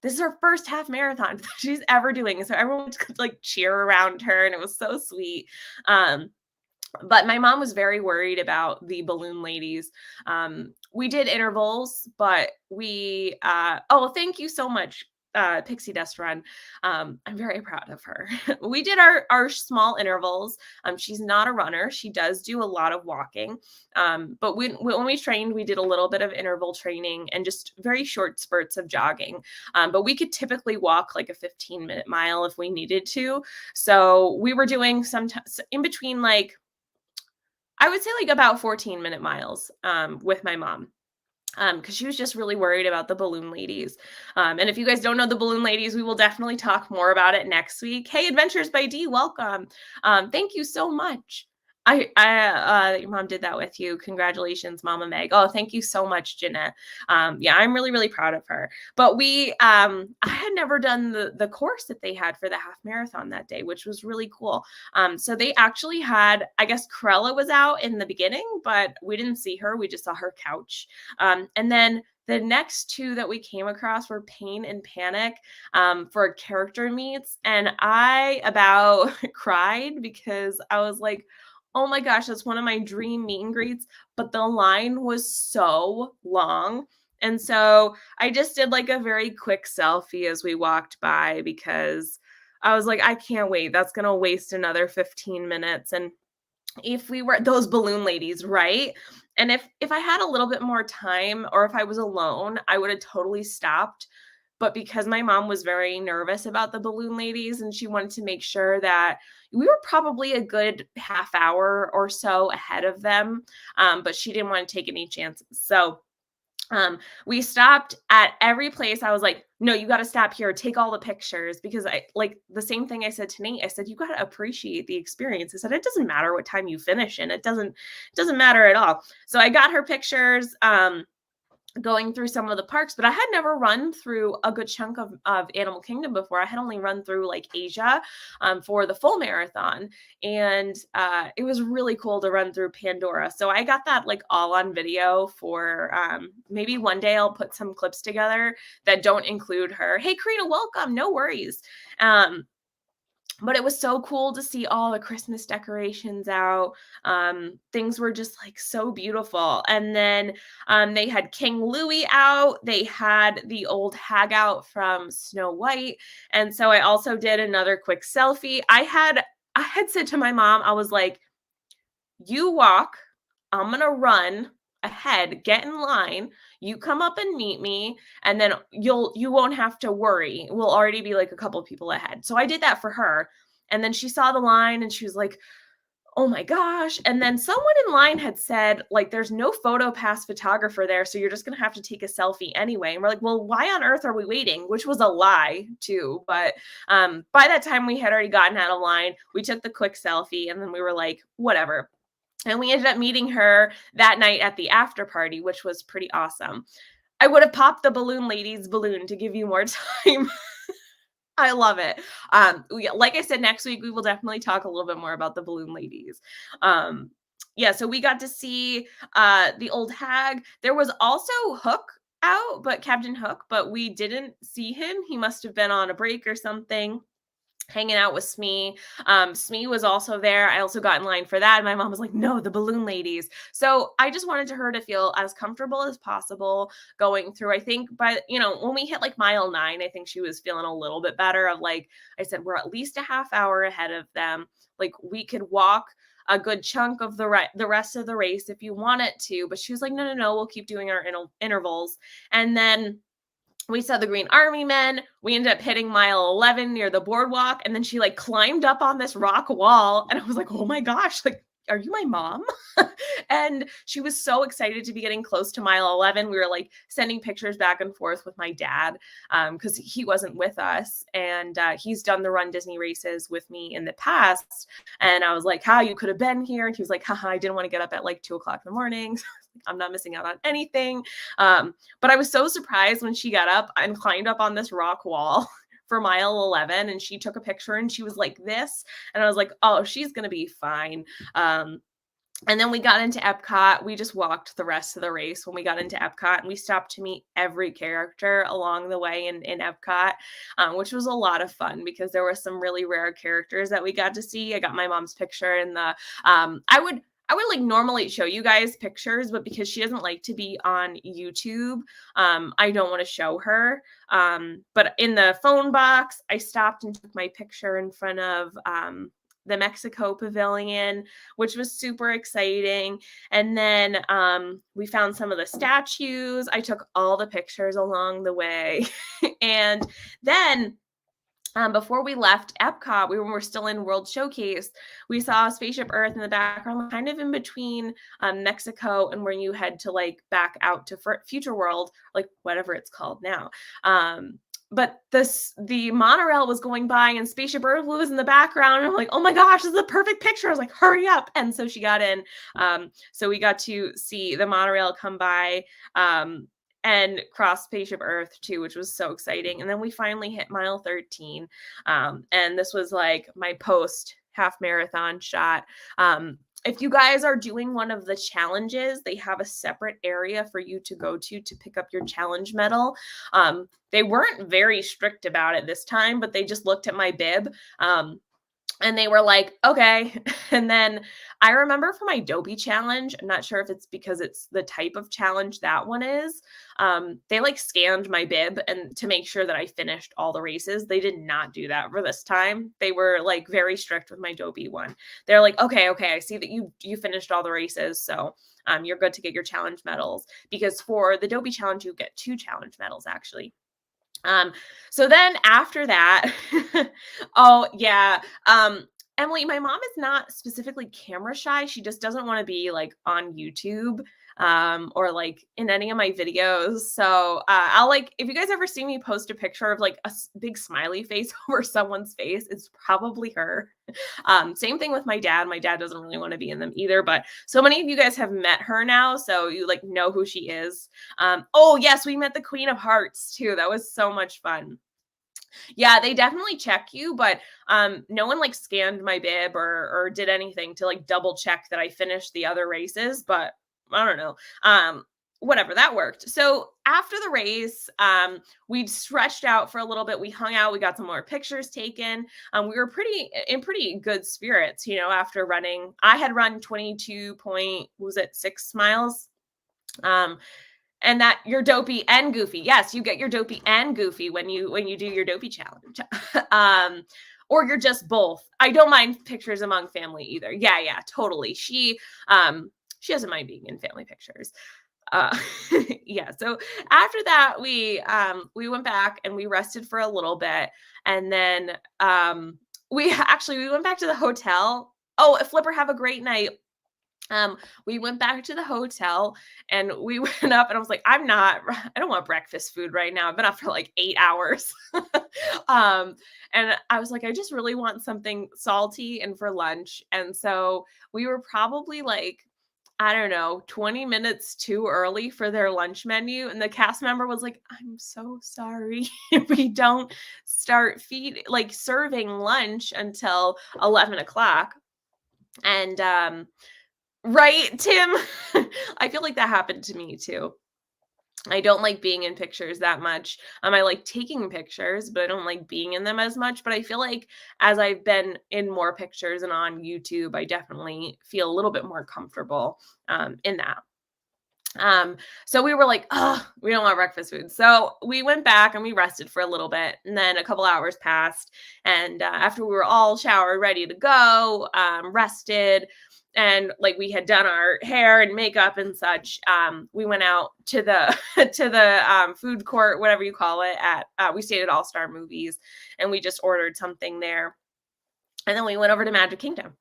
this is her first half marathon she's ever doing. So everyone could like cheer around her, and it was so sweet. But my mom was very worried about the balloon ladies. We did intervals, but oh, thank you so much, Pixie Dust Run. I'm very proud of her. We did our small intervals. She's not a runner. She does do a lot of walking. But when we trained, we did a little bit of interval training and just very short spurts of jogging. But we could typically walk like a 15-minute mile if we needed to. So we were doing sometimes in between, like, I would say like about 14-minute miles with my mom. Because she was just really worried about the balloon ladies. And if you guys don't know the balloon ladies, we will definitely talk more about it next week. Hey, Adventures by D, welcome. Thank you so much. Your mom did that with you. Congratulations, Mama Meg. Oh, thank you so much, Jeanette. Yeah, I'm really, really proud of her. But I had never done the course that they had for the half marathon that day, which was really cool. So they actually had, I guess Corella was out in the beginning, but we didn't see her. We just saw her couch. And then the next two that we came across were Pain and Panic for character meets. And I about cried because I was like, oh my gosh, that's one of my dream meet and greets, but the line was so long. And so I just did like a very quick selfie as we walked by because I was like, I can't wait. That's going to waste another 15 minutes. And if we were those balloon ladies, right? And if I had a little bit more time or if I was alone, I would have totally stopped. But because my mom was very nervous about the balloon ladies and she wanted to make sure that we were probably a good half hour or so ahead of them, but she didn't want to take any chances. So we stopped at every place. I was like, no, you got to stop here, take all the pictures, because I like the same thing I said to Nate. I said, you got to appreciate the experience. I said, it doesn't matter what time you finish and it doesn't matter at all. So I got her pictures. Going through some of the parks, but I had never run through a good chunk of Animal Kingdom before. I had only run through like Asia for the full marathon. And it was really cool to run through Pandora. So I got that like all on video for maybe one day I'll put some clips together that don't include her. Hey, Karina, welcome. No worries. But it was so cool to see all the Christmas decorations out. Things were just like so beautiful. And then they had King Louis out. They had the old hag out from Snow White. And so I also did another quick selfie. I had said to my mom, I was like, you walk, I'm going to run ahead, get in line, you come up and meet me, and then you won't have to worry. We'll already be like a couple people ahead. So I did that for her. And then she saw the line and she was like, oh my gosh. And then someone in line had said, like, there's no photo pass photographer there, so you're just going to have to take a selfie anyway. And we're like, well, why on earth are we waiting? Which was a lie too. But by that time we had already gotten out of line. We took the quick selfie and then we were like, whatever. And we ended up meeting her that night at the after party, which was pretty awesome. I would have popped the balloon lady's balloon to give you more time. I love it. Like I said, next week we will definitely talk a little bit more about the balloon ladies. Yeah, so we got to see the old hag. There was also Hook out, but Captain Hook, but we didn't see him. He must have been on a break or something, hanging out with Smee. Smee was also there. I also got in line for that. And my mom was like, no, the balloon ladies. So I just wanted her to feel as comfortable as possible going through. I think, but when we hit like mile 9, I think she was feeling a little bit better of like, I said, we're at least a half hour ahead of them. Like we could walk a good chunk of the rest of the race if you want it to. But she was like, no, we'll keep doing our intervals. And then we saw the Green Army men. We ended up hitting mile 11 near the boardwalk. And then she like climbed up on this rock wall. And I was like, oh my gosh, like, are you my mom? And she was so excited to be getting close to mile 11. We were like sending pictures back and forth with my dad because he wasn't with us. And he's done the Run Disney races with me in the past. And I was like, how you could have been here. And he was like, haha, I didn't want to get up at like 2:00 in the morning. I'm not missing out on anything. But I was so surprised when she got up and climbed up on this rock wall for mile 11 and she took a picture and she was like this. And I was like, oh, she's going to be fine. And then we got into Epcot. We just walked the rest of the race when we got into Epcot, and we stopped to meet every character along the way in Epcot, which was a lot of fun because there were some really rare characters that we got to see. I got my mom's picture in the, I would like normally show you guys pictures, but because she doesn't like to be on YouTube, I don't want to show her. But in the phone box, I stopped and took my picture in front of the Mexico Pavilion, which was super exciting. And then we found some of the statues. I took all the pictures along the way. And then before we left Epcot, we were still in World Showcase. We saw Spaceship Earth in the background, kind of in between Mexico and where you head to like back out to Future World, like whatever it's called now. the monorail was going by and Spaceship Earth was in the background. And I'm like, oh my gosh, this is a perfect picture. I was like, hurry up. And so she got in. So we got to see the monorail come by and cross Spaceship Earth too, which was so exciting. And then we finally hit mile 13. And this was like my post half marathon shot. If you guys are doing one of the challenges, they have a separate area for you to go to pick up your challenge medal. They weren't very strict about it this time, but they just looked at my bib. And they were like, okay. And then I remember for my Dopey challenge, I'm not sure if it's because it's the type of challenge that one is. They like scanned my bib and to make sure that I finished all the races. They did not do that for this time. They were like very strict with my Dopey one. They're like, okay, I see that you finished all the races. So you're good to get your challenge medals, because for the Dopey challenge, you get 2 challenge medals actually. So then after that, oh yeah, Emily, my mom is not specifically camera shy. She just doesn't want to be like on YouTube, or like in any of my videos. So, I'll like, if you guys ever see me post a picture of like a big smiley face over someone's face, it's probably her. Same thing with my dad. My dad doesn't really want to be in them either, but so many of you guys have met her now. So you like know who she is. Oh yes, we met the Queen of Hearts too. That was so much fun. Yeah, they definitely check you, but no one like scanned my bib or did anything to like double check that I finished the other races, but I don't know. Whatever, that worked. So after the race, we stretched out for a little bit. We hung out, we got some more pictures taken. We were pretty good spirits, you know, after running. I had run 6 miles. And that you're Dopey and Goofy. Yes, you get your Dopey and Goofy when you do your Dopey challenge. Or you're just both. I don't mind pictures among family either. Yeah, totally. She doesn't mind being in family pictures. Yeah. So after that, we went back and we rested for a little bit, and then we went back to the hotel. Oh, Flipper, have a great night. We went back to the hotel and we went up, and I was like, I don't want breakfast food right now. I've been up for like 8 hours. And I was like, I just really want something salty and for lunch. And so we were probably like, I don't know, 20 minutes too early for their lunch menu. And the cast member was like, I'm so sorry. We don't start serving lunch until 11 o'clock. And, right, Tim? I feel like that happened to me too. I don't like being in pictures that much. I like taking pictures, but I don't like being in them as much. But I feel like as I've been in more pictures and on YouTube, I definitely feel a little bit more comfortable in that. So we were like, oh, we don't want breakfast food. So we went back and we rested for a little bit. And then a couple hours passed. And after we were all showered, ready to go, rested, and like we had done our hair and makeup and such, we went out to the to the food court, whatever you call it. We stayed at All Star Movies, and we just ordered something there. And then we went over to Magic Kingdom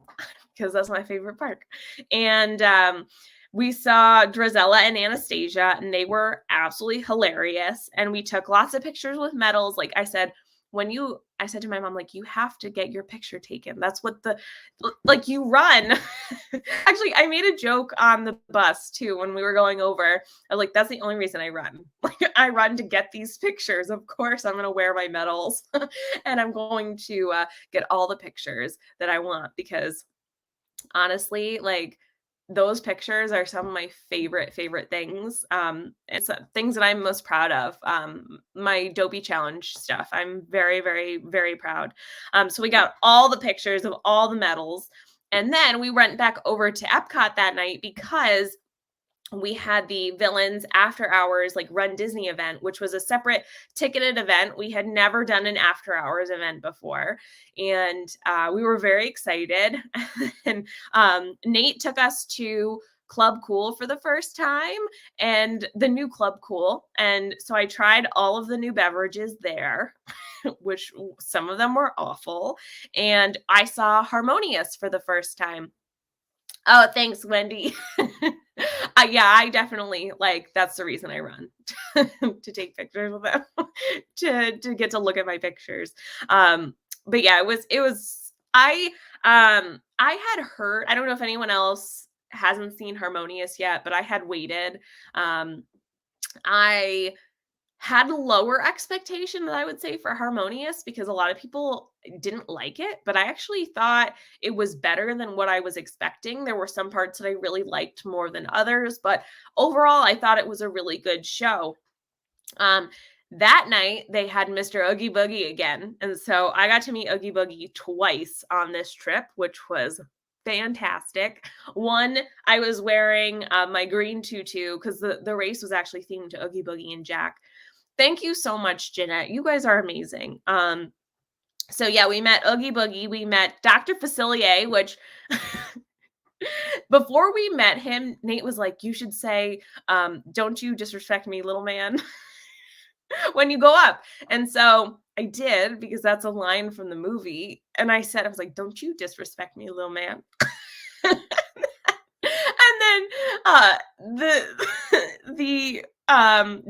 because that's my favorite park. And we saw Drizella and Anastasia, and they were absolutely hilarious. And we took lots of pictures with medals. Like I said, I said to my mom, like, you have to get your picture taken. That's what you run. Actually, I made a joke on the bus too when we were going over. I was like, that's the only reason I run. Like, I run to get these pictures. Of course, I'm going to wear my medals and I'm going to get all the pictures that I want, because honestly, like, those pictures are some of my favorite things. It's things that I'm most proud of. My Dopey challenge stuff. I'm very, very, very proud. So we got all the pictures of all the medals. And then we went back over to Epcot that night because we had the Villains After Hours like Run Disney event, which was a separate ticketed event. We had never done an after hours event before, and we were very excited. And Nate took us to Club Cool for the first time, and the new Club Cool. And so I tried all of the new beverages there, which some of them were awful. And I saw Harmonious for the first time. Oh, thanks, Wendy. Yeah, I definitely like that's the reason I run to take pictures with them, to get to look at my pictures. But yeah, it was I had heard, I don't know if anyone else hasn't seen Harmonious yet, but I had waited. Um, I had lower expectation than I would say for Harmonious because a lot of people didn't like it, but I actually thought it was better than what I was expecting. There were some parts that I really liked more than others, but overall, I thought it was a really good show. Um, that night they had Mr. Oogie Boogie again, and so I got to meet Oogie Boogie twice on this trip, which was fantastic. One, I was wearing my green tutu because the race was actually themed to Oogie Boogie and Jack. Thank you so much, Jeanette. You guys are amazing. So yeah, we met Oogie Boogie. We met Dr. Facilier, which before we met him, Nate was like, "You should say, don't you disrespect me, little man," when you go up. And so I did because that's a line from the movie. And I said, I was like, "Don't you disrespect me, little man." And then the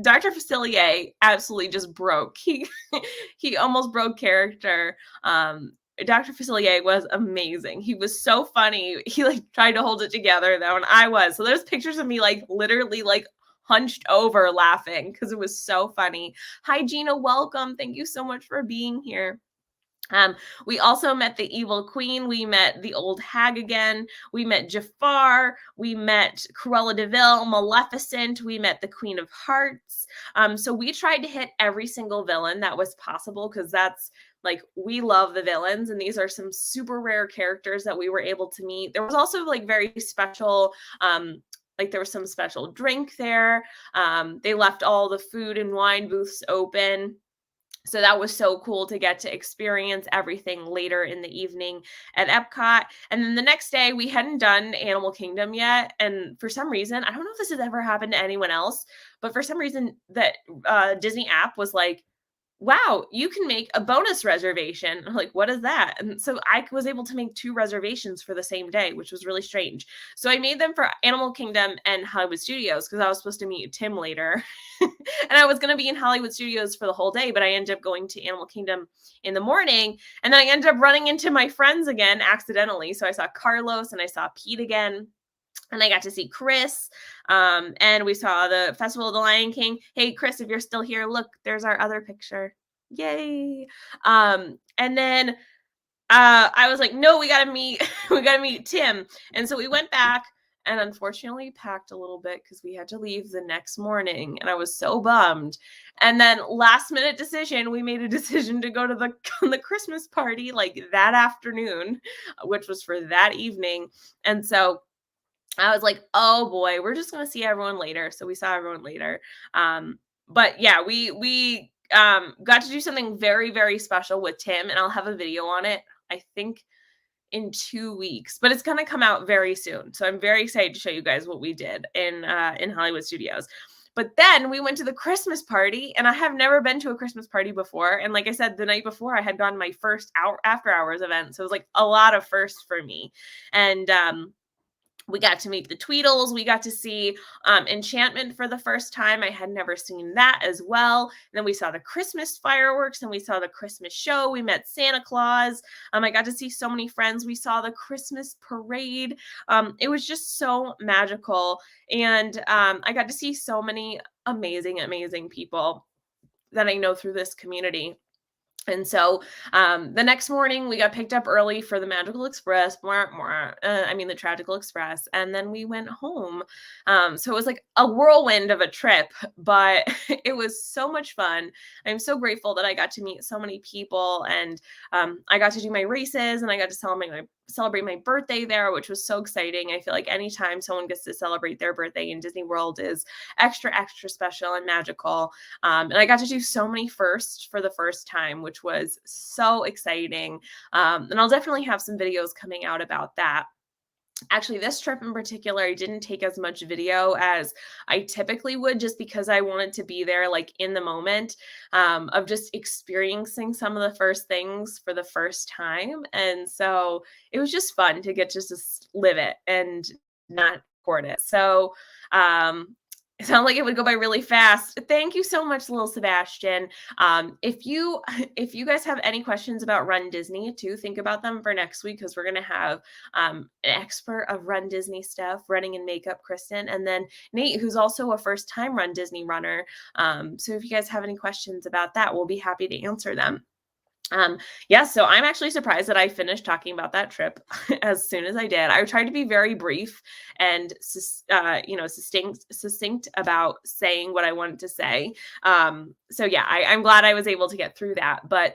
Dr. Facilier absolutely just broke. He almost broke character. Dr. Facilier was amazing. He was so funny. He like tried to hold it together though, and I was. So there's pictures of me like literally like hunched over laughing because it was so funny. Hi Gina, welcome. Thank you so much for being here. Um, we also met the evil queen. We met the old hag again. We met Jafar. We met Cruella de Vil, Maleficent. We met the Queen of Hearts. So we tried to hit every single villain that was possible because that's like we love the villains, and these are some super rare characters that we were able to meet. There was also like very special. Like there was some special drink there. They left all the food and wine booths open, so that was so cool to get to experience everything later in the evening at Epcot. And then the next day, we hadn't done Animal Kingdom yet. And for some reason, I don't know if this has ever happened to anyone else, but for some reason, that Disney app was like, wow, you can make a bonus reservation. I'm like, what is that? And so I was able to make two reservations for the same day, which was really strange. So I made them for Animal Kingdom and Hollywood Studios because I was supposed to meet Tim later. And I was going to be in Hollywood Studios for the whole day, but I ended up going to Animal Kingdom in the morning. And then I ended up running into my friends again accidentally. So I saw Carlos and I saw Pete again. And I got to see Chris, and we saw the Festival of the Lion King. Hey, Chris, if you're still here, look, there's our other picture. Yay! And then I was like, no, we gotta meet, we gotta meet Tim. And so we went back, and unfortunately packed a little bit because we had to leave the next morning, and I was so bummed. And then last minute decision, we made a decision to go to the Christmas party like that afternoon, which was for that evening, and so I was like, "Oh boy, we're just gonna see everyone later." So we saw everyone later. But yeah, we got to do something very, very special with Tim, and I'll have a video on it, I think in 2 weeks, but it's gonna come out very soon. So I'm very excited to show you guys what we did in Hollywood Studios. But then we went to the Christmas party, and I have never been to a Christmas party before. And like I said, the night before I had gone my first hour after hours event. So it was like a lot of firsts for me. And we got to meet the Tweedles. We got to see Enchantment for the first time. I had never seen that as well. And then we saw the Christmas fireworks and we saw the Christmas show. We met Santa Claus. I got to see so many friends. We saw the Christmas parade. It was just so magical. And I got to see so many amazing, amazing people that I know through this community. And so the next morning, we got picked up early for the Magical Express, the Tragical Express, and then we went home. So it was like a whirlwind of a trip, but it was so much fun. I'm so grateful that I got to meet so many people, and I got to do my races, and I got to celebrate my birthday there, which was so exciting. I feel like anytime someone gets to celebrate their birthday in Disney World is extra, extra special and magical. And I got to do so many firsts for the first time, which was so exciting. And I'll definitely have some videos coming out about that. Actually, this trip in particular, I didn't take as much video as I typically would just because I wanted to be there like in the moment of just experiencing some of the first things for the first time. And so it was just fun to get to just live it and not support it. So, it sounded like it would go by really fast. Thank you so much, little Sebastian. If you if you guys have any questions about Run Disney too, think about them for next week, because we're gonna have an expert of Run Disney stuff, running and makeup, Kristen, and then Nate, who's also a first time Run Disney runner. So if you guys have any questions about that, we'll be happy to answer them. Yeah, so I'm actually surprised that I finished talking about that trip as soon as I did. I tried to be very brief and, succinct about saying what I wanted to say. So yeah, I'm glad I was able to get through that. But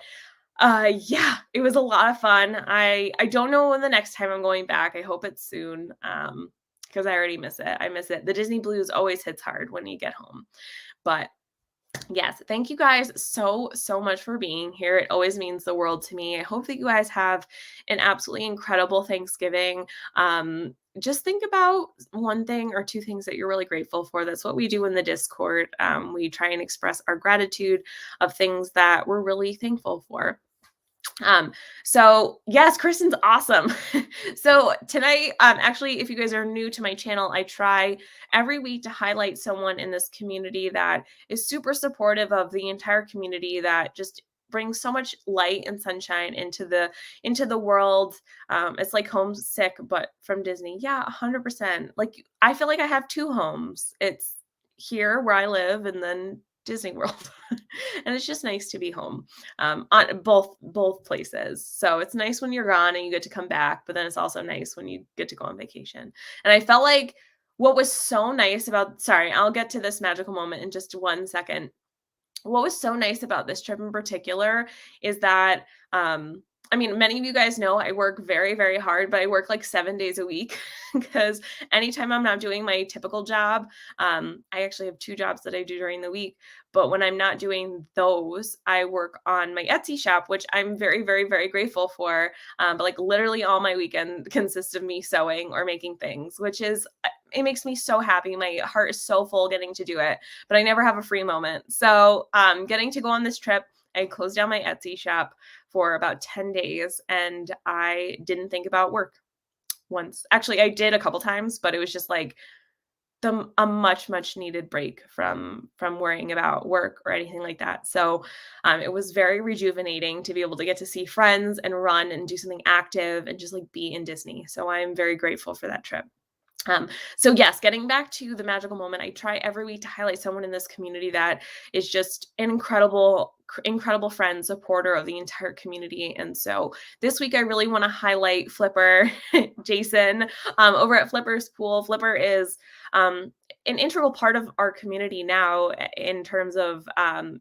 yeah, it was a lot of fun. I don't know when the next time I'm going back. I hope it's soon. Because I already miss it. I miss it. The Disney blues always hits hard when you get home. But yes, thank you guys so much for being here. It always means the world to me. I hope that you guys have an absolutely incredible Thanksgiving. Just think about one thing or two things that you're really grateful for. That's what we do in the Discord. We try and express our gratitude of things that we're really thankful for. So yes, Kristen's awesome. So tonight, actually, if you guys are new to my channel, I try every week to highlight someone in this community that is super supportive of the entire community, that just brings so much light and sunshine into the world. It's like homesick, but from Disney. Yeah, 100%. Like, I feel like I have two homes. It's here where I live, and then Disney World. And it's just nice to be home, on both places. So it's nice when you're gone and you get to come back, but then it's also nice when you get to go on vacation. And I felt like what was so nice about, sorry, I'll get to this magical moment in just 1 second. What was so nice about this trip in particular is that, I mean, many of you guys know I work very, very hard, but I work like 7 days a week, because anytime I'm not doing my typical job, I actually have two jobs that I do during the week. But when I'm not doing those, I work on my Etsy shop, which I'm very, very, very grateful for. But like literally all my weekend consists of me sewing or making things, which is, it makes me so happy. My heart is so full getting to do it, but I never have a free moment. So getting to go on this trip, I closed down my Etsy shop for about 10 days, and I didn't think about work once. Actually, I did a couple times, but it was just like a much needed break from worrying about work or anything like that. So it was very rejuvenating to be able to get to see friends and run and do something active and just like be in Disney. So I'm very grateful for that trip. So yes, getting back to the magical moment, I try every week to highlight someone in this community that is just an incredible friend, supporter of the entire community. And so this week, I really want to highlight Flipper, Jason, over at Flipper's Pool. Flipper is an integral part of our community now, in terms of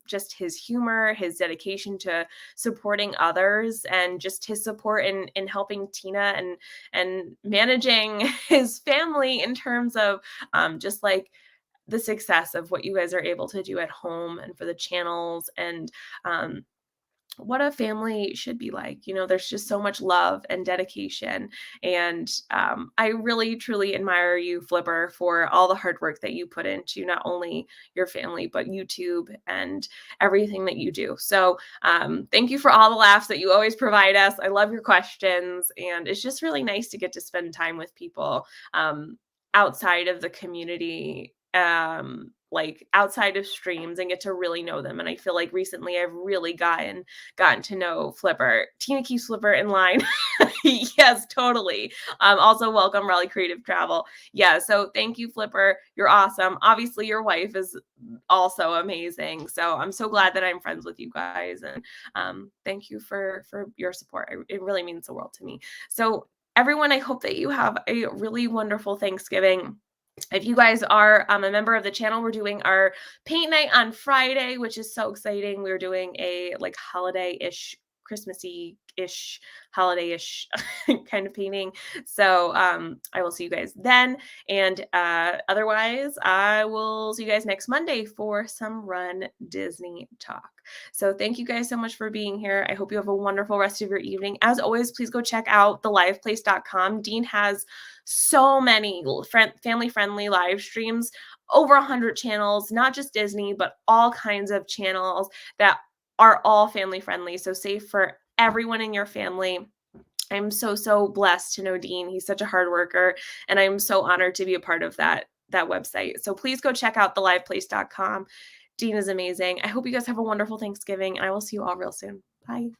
just his humor, his dedication to supporting others, and just his support in helping Tina and managing his family in terms of just like the success of what you guys are able to do at home, and for the channels, and um, what a family should be like. There's just so much love and dedication. And I really, truly admire you, Flipper, for all the hard work that you put into not only your family, but YouTube and everything that you do. So thank you for all the laughs that you always provide us. I love your questions. And it's just really nice to get to spend time with people outside of the community, like outside of streams, and get to really know them. And I feel like recently I've really gotten to know Flipper. Tina keeps Flipper in line. Yes, totally. Also welcome Raleigh Creative Travel. Yeah, so thank you, Flipper. You're awesome. Obviously your wife is also amazing. So I'm so glad that I'm friends with you guys. And thank you for your support. It really means the world to me. So everyone, I hope that you have a really wonderful Thanksgiving. If you guys are a member of the channel, we're doing our paint night on Friday, which is so exciting. We're doing a like holiday-ish, Christmassy-ish, holiday-ish kind of painting. So I will see you guys then. And otherwise, I will see you guys next Monday for some Run Disney talk. So thank you guys so much for being here. I hope you have a wonderful rest of your evening. As always, please go check out theliveplace.com. Dean has so many family-friendly live streams, over 100 channels, not just Disney, but all kinds of channels that are all family-friendly, so safe for everyone in your family. I'm so, so blessed to know Dean. He's such a hard worker, and I'm so honored to be a part of that website. So please go check out theliveplace.com. Dean is amazing. I hope you guys have a wonderful Thanksgiving, and I will see you all real soon. Bye.